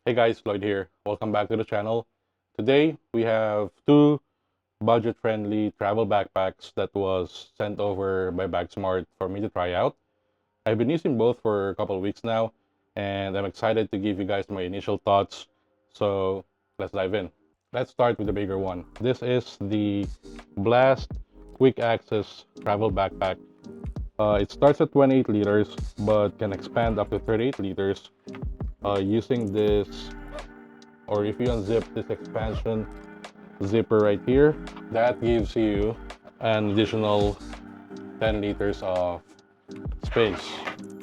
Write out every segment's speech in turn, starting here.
Hey guys, Lloyd here. Welcome back to the channel. Today we have two budget-friendly travel backpacks that was sent over by Bagsmart for me to try out. I've been using both for a couple of weeks now, and I'm excited to give you guys my initial thoughts. So let's dive in. Let's start with the bigger one. This is the Blast Quick Access Travel Backpack. It starts at 28 liters, but can expand up to 38 liters using this, or if you unzip this expansion zipper right here, that gives you an additional 10 liters of space.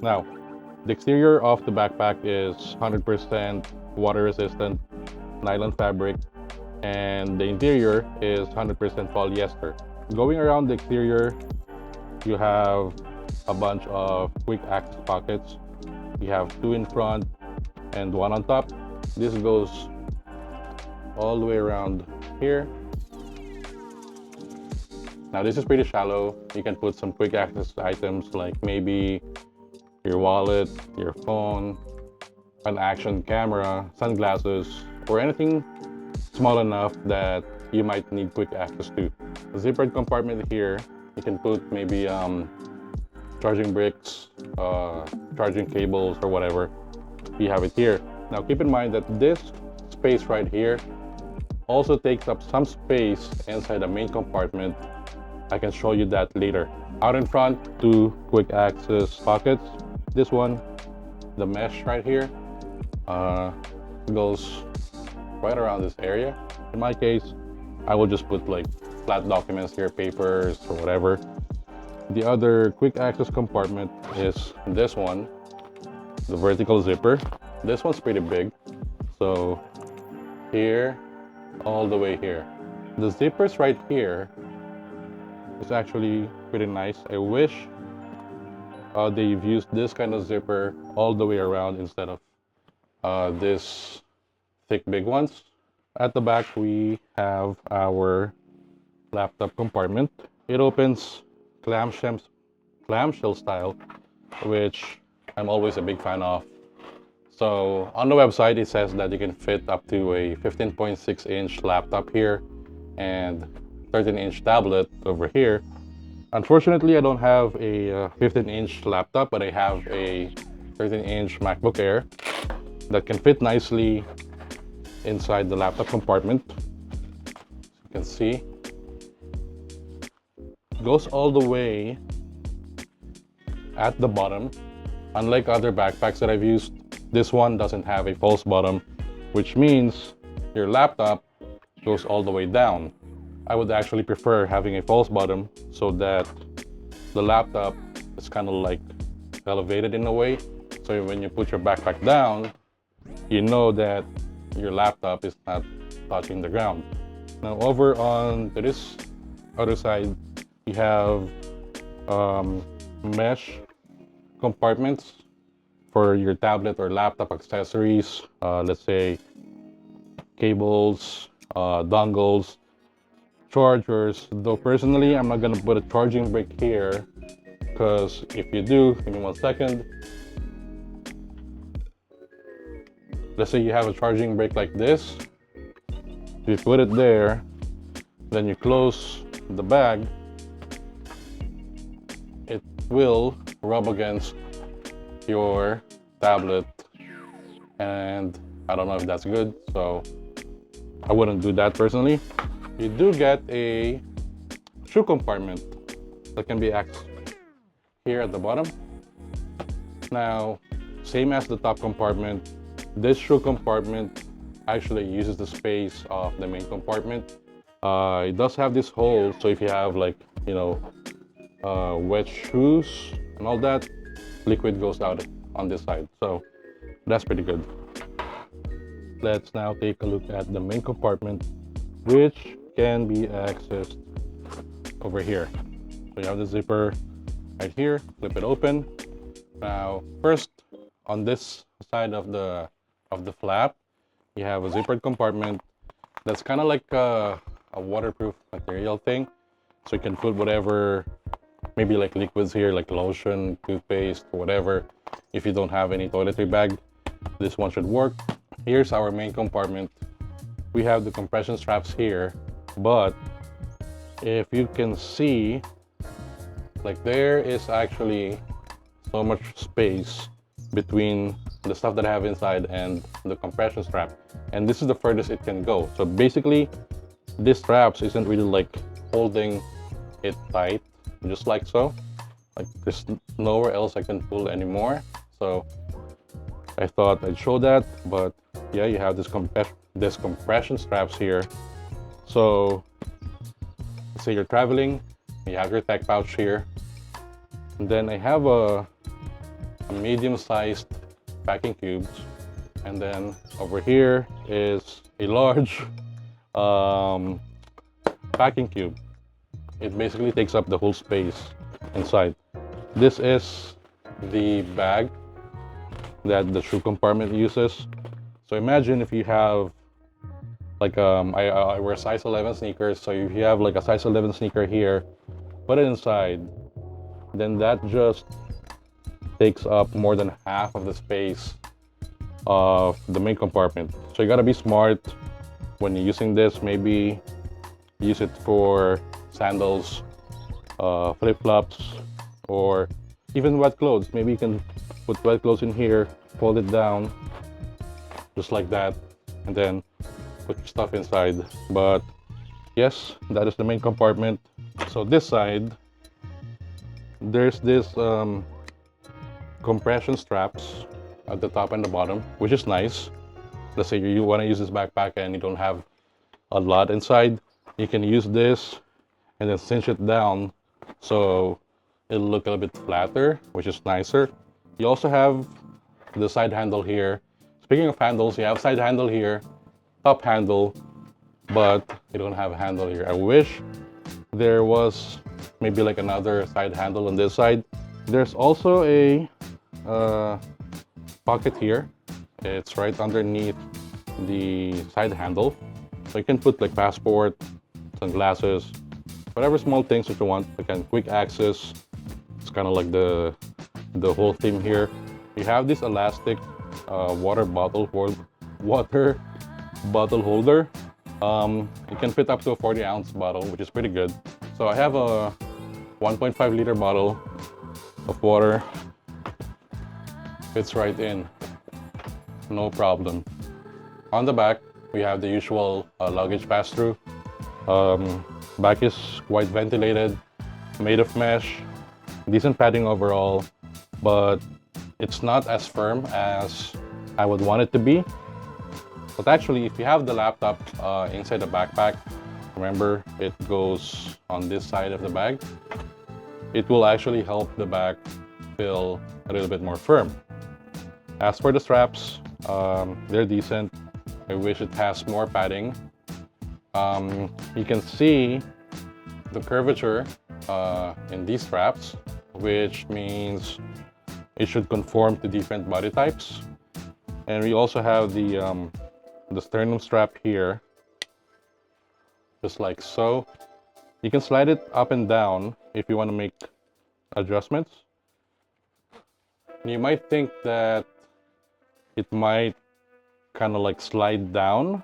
Now, the exterior of the backpack is 100% water resistant nylon fabric, and the interior is 100% polyester. Going around the exterior, you have a bunch of quick access pockets. You have two in front and one on top. This goes all the way around here. Now this is pretty shallow. You can put some quick access items like maybe your wallet, your phone, an action camera, sunglasses, or anything small enough that you might need quick access to. The zippered compartment here, you can put maybe charging bricks, charging cables, or whatever. You have it here. Now keep in mind that this space right here also takes up some space inside the main compartment. I can show you that later. Out in front, two quick access pockets. This one, the mesh right here, goes right around this area. In my case, I will just put like flat documents here, papers or whatever. The other quick access compartment is this one, the vertical zipper. This one's pretty big, so here all the way here. The zippers right here is actually pretty nice. I wish they've used this kind of zipper all the way around instead of this thick big ones. At the back we have our laptop compartment. It opens clamshell style, which I'm always a big fan of. So on the website it says that you can fit up to a 15.6-inch laptop here and 13-inch tablet over here. Unfortunately, I don't have a 15-inch laptop, but I have a 13-inch MacBook Air that can fit nicely inside the laptop compartment. As you can see, it goes all the way at the bottom. Unlike other backpacks that I've used, this one doesn't have a false bottom, which means your laptop goes all the way down. I would actually prefer having a false bottom so that the laptop is kind of like elevated in a way. So when you put your backpack down, you know that your laptop is not touching the ground. Now over on this other side, you have mesh compartments for your tablet or laptop accessories, let's say cables, dongles, chargers. Though personally, I'm not gonna put a charging brick here, because if you do, give me 1 second. Let's say you have a charging brick like this. You put it there, then you close the bag, it will rub against your tablet, and I don't know if that's good, so I wouldn't do that personally. You do get a shoe compartment that can be accessed here at the bottom. Now, same as the top compartment, this shoe compartment actually uses the space of the main compartment. It does have this hole, so if you have like, you know, wet shoes and all that, liquid goes out on this side, so that's pretty good. Let's now take a look at the main compartment, which can be accessed over here. So you have the zipper right here, flip it open. Now first, on this side of the flap, you have a zippered compartment that's kind of like a waterproof material thing, so you can put whatever, maybe like liquids here, like lotion, toothpaste, whatever. If you don't have any toiletry bag, this one should work. here's our main compartment. We have the compression straps here, but if you can see, like there is actually so much space between the stuff that I have inside and the compression strap, and this is the furthest it can go. So basically this straps isn't really like holding it tight, just like so. Like there's nowhere else I can pull anymore, so I thought I'd show that. But yeah, you have this compression straps here. So say you're traveling, you have your tech pouch here, and then I have a medium-sized packing cubes, and then over here is a large packing cube. It basically takes up the whole space inside. This is the bag that the shoe compartment uses. So imagine if you have like I wear size 11 sneakers, so if you have like a size 11 sneaker here, put it inside, then that just takes up more than half of the space of the main compartment. So you gotta be smart when you're using this. Maybe use it for sandals, flip-flops, or even wet clothes. Maybe you can put wet clothes in here, fold it down just like that, and then put your stuff inside. But yes, that is the main compartment. So this side, there's this compression straps at the top and the bottom, which is nice. Let's say you want to use this backpack and you don't have a lot inside, you can use this and then cinch it down so it'll look a little bit flatter, which is nicer. You also have the side handle here. Speaking of handles, you have side handle here, top handle, but you don't have a handle here. I wish there was maybe like another side handle on this side. There's also a pocket here. It's right underneath the side handle, so you can put like passport, sunglasses, whatever small things that you want. Again, quick access. It's kind of like the whole theme here. You have this elastic water bottle holder. It can fit up to a 40-ounce bottle, which is pretty good. So I have a 1.5 liter bottle of water. Fits right in, no problem. On the back, we have the usual luggage pass-through. Back is quite ventilated, made of mesh, decent padding overall, but it's not as firm as I would want it to be. But actually, if you have the laptop inside the backpack, remember it goes on this side of the bag, it will actually help the bag feel a little bit more firm. As for the straps, they're decent. I wish it has more padding. You can see the curvature in these straps, which means it should conform to different body types. And we also have the sternum strap here, just like so. You can slide it up and down if you want to make adjustments. You might think that it might kind of like slide down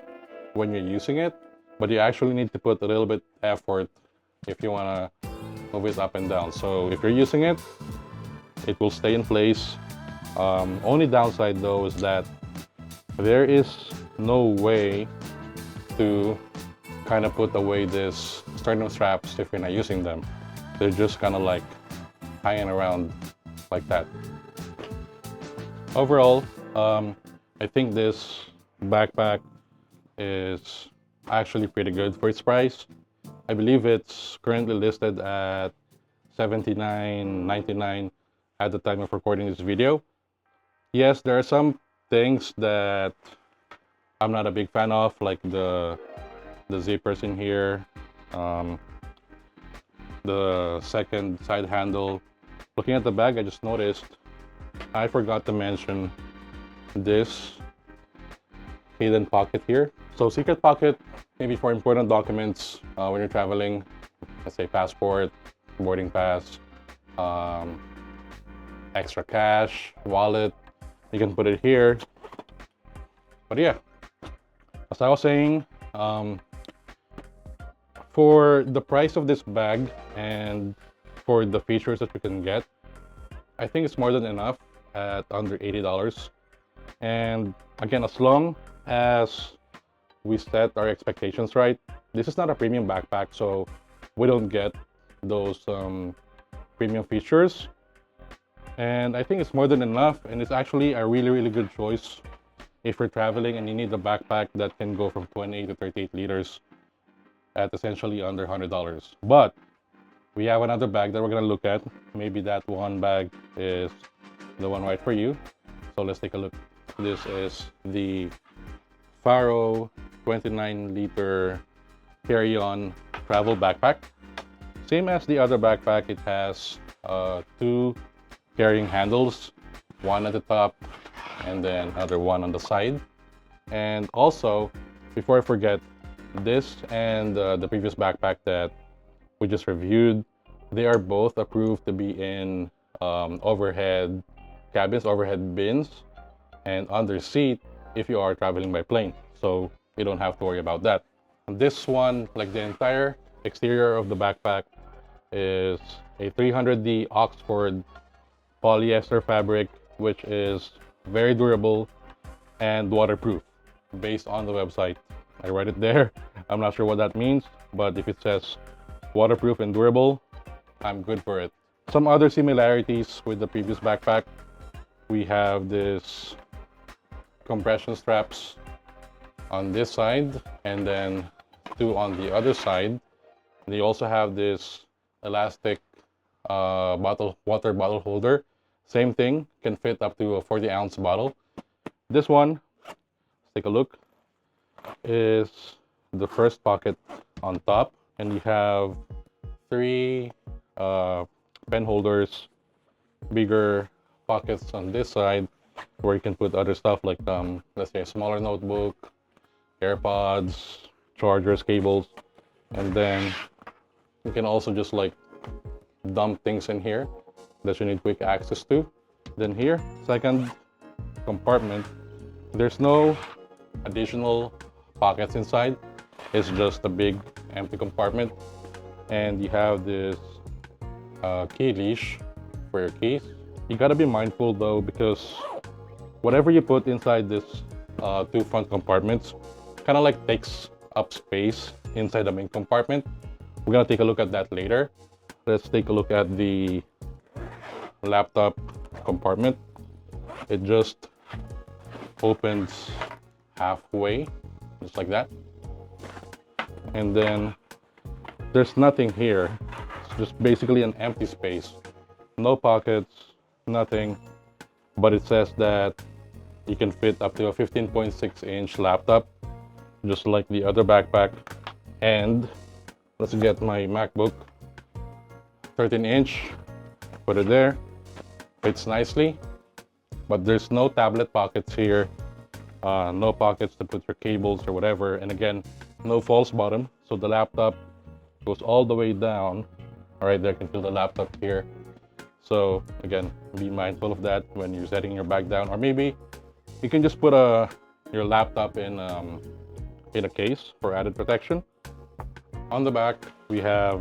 when you're using it, but you actually need to put a little bit effort if you want to move it up and down. So if you're using it, it will stay in place. Only downside though is that there is no way to kind of put away this sternum straps if you're not using them. They're just kind of like hanging around like that. Overall, I think this backpack is actually pretty good for its price. I believe it's currently listed at $79.99 at the time of recording this video. Yes, there are some things that I'm not a big fan of, like the zippers in here, the second side handle. Looking at the bag, I just noticed I forgot to mention this hidden pocket here. So secret pocket, maybe for important documents when you're traveling, let's say passport, boarding pass, extra cash, wallet. You can put it here. But yeah, as I was saying, for the price of this bag and for the features that you can get, I think it's more than enough at under $80. And again, as long as we set our expectations right, this is not a premium backpack, so we don't get those premium features. And I think it's more than enough, and it's actually a really good choice if you're traveling and you need a backpack that can go from 28 to 38 liters at essentially under $100. But we have another bag that we're gonna look at. Maybe that one bag is the one right for you. So let's take a look. This is the Faroh 29-liter carry-on travel backpack. Same as the other backpack, it has two carrying handles, one at the top and then another one on the side. And also, before I forget, this and the previous backpack that we just reviewed, they are both approved to be in overhead cabins, overhead bins, and under seat if you are traveling by plane. So you don't have to worry about that. And this one, like the entire exterior of the backpack, is a 300D Oxford polyester fabric, which is very durable and waterproof based on the website. I read it there. I'm not sure what that means, but if it says waterproof and durable, I'm good for it. Some other similarities with the previous backpack, we have this compression straps on this side and then two on the other side. They also have this elastic water bottle holder. Same thing, can fit up to a 40-ounce bottle. This one, let's take a look, is the first pocket on top, and you have three pen holders, bigger pockets on this side where you can put other stuff like let's say a smaller notebook, AirPods, chargers, cables, and then you can also just like dump things in here that you need quick access to. Then here, second compartment, there's no additional pockets inside. It's just a big empty compartment, and you have this key leash for your keys. You gotta be mindful though, because whatever you put inside this two front compartments kind of like takes up space inside the main compartment. We're gonna take a look at that later. Let's take a look at the laptop compartment. It just opens halfway, just like that. And then there's nothing here. It's just basically an empty space. No pockets, nothing. But it says that you can fit up to a 15.6-inch laptop, just like the other backpack. And let's get my MacBook, 13-inch, put it there, fits nicely. But there's no tablet pockets here, no pockets to put your cables or whatever, and again, no false bottom, so the laptop goes all the way down. All right, there, you can feel the laptop here. So again, be mindful of that when you're setting your bag down, or maybe you can just put your laptop in a case for added protection. On the back, we have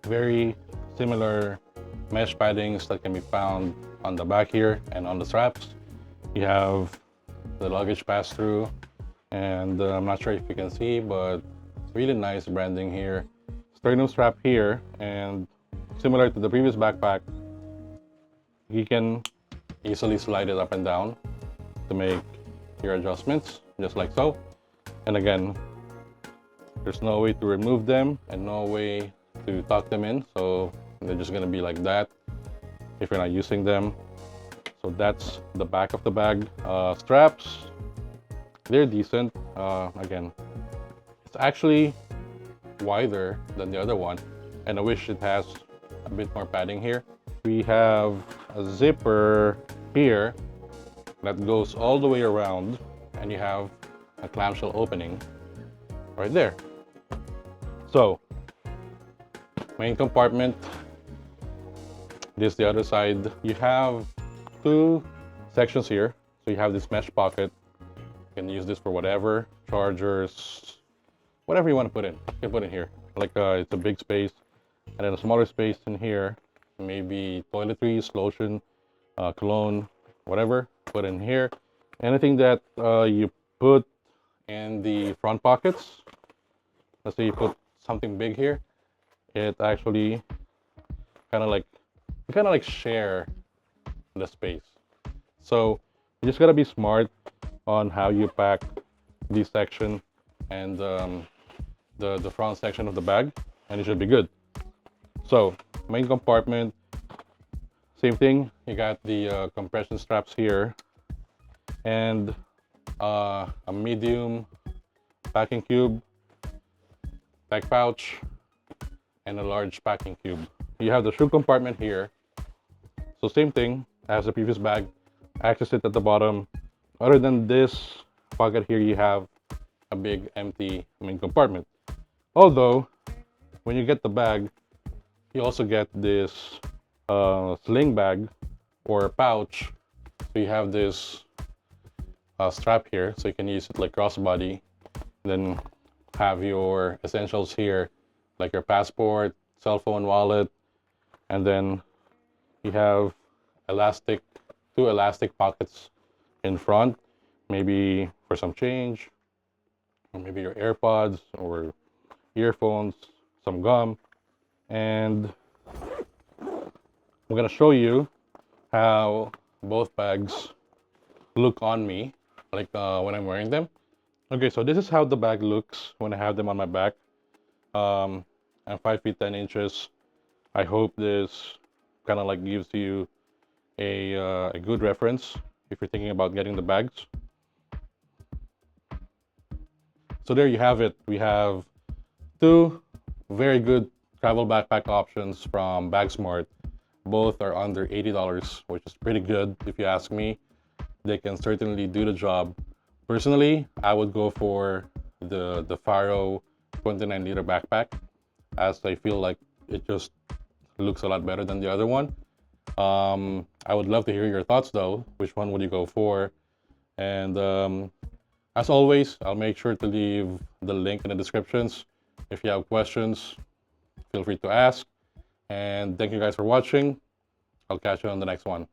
very similar mesh paddings that can be found on the back here and on the straps. You have the luggage pass-through, and I'm not sure if you can see, but really nice branding here. Sternum strap here, and similar to the previous backpack, you can easily slide it up and down to make your adjustments, just like so. And again, there's no way to remove them and no way to tuck them in, so they're just gonna be like that if you're not using them. So that's the back of the bag. Straps, they're decent. Again, it's actually wider than the other one, and I wish it has a bit more padding here. We have a zipper here that goes all the way around, and you have a clamshell opening right there. So main compartment, this is the other side. You have two sections here. So you have this mesh pocket You can use this for whatever, chargers, whatever you want to put in. You can put in here. Like it's a big space, and then a smaller space in here. Maybe toiletries, lotion, cologne, whatever. Put in here. Anything that you put in the front pockets. Let's say you put something big here. It actually kind of like share the space. So you just gotta be smart on how you pack this section and the front section of the bag, and it should be good. So main compartment, same thing. You got the compression straps here, and a medium packing cube, back pouch, and a large packing cube. You have the shoe compartment here. So same thing as the previous bag. Access it at the bottom. Other than this pocket here, you have a big empty main compartment. Although, when you get the bag, you also get this sling bag or pouch. So you have this strap here, so you can use it like crossbody. Then have your essentials here, like your passport, cell phone, wallet, and then you have two elastic pockets in front, maybe for some change, or maybe your AirPods or earphones, some gum. And I'm gonna show you how both bags look on me, like when I'm wearing them. Okay, so this is how the bag looks when I have them on my back. I'm 5 feet 10 inches. I hope this kind of like gives you a good reference if you're thinking about getting the bags. So there you have it. We have two very good travel backpack options from Bagsmart. Both are under $80, which is pretty good if you ask me. They can certainly do the job. Personally, I would go for the Faroh 29-liter backpack, as I feel like it just looks a lot better than the other one. I would love to hear your thoughts though. Which one would you go for? And as always, I'll make sure to leave the link in the descriptions. If you have questions, feel free to ask. And thank you guys for watching. I'll catch you on the next one.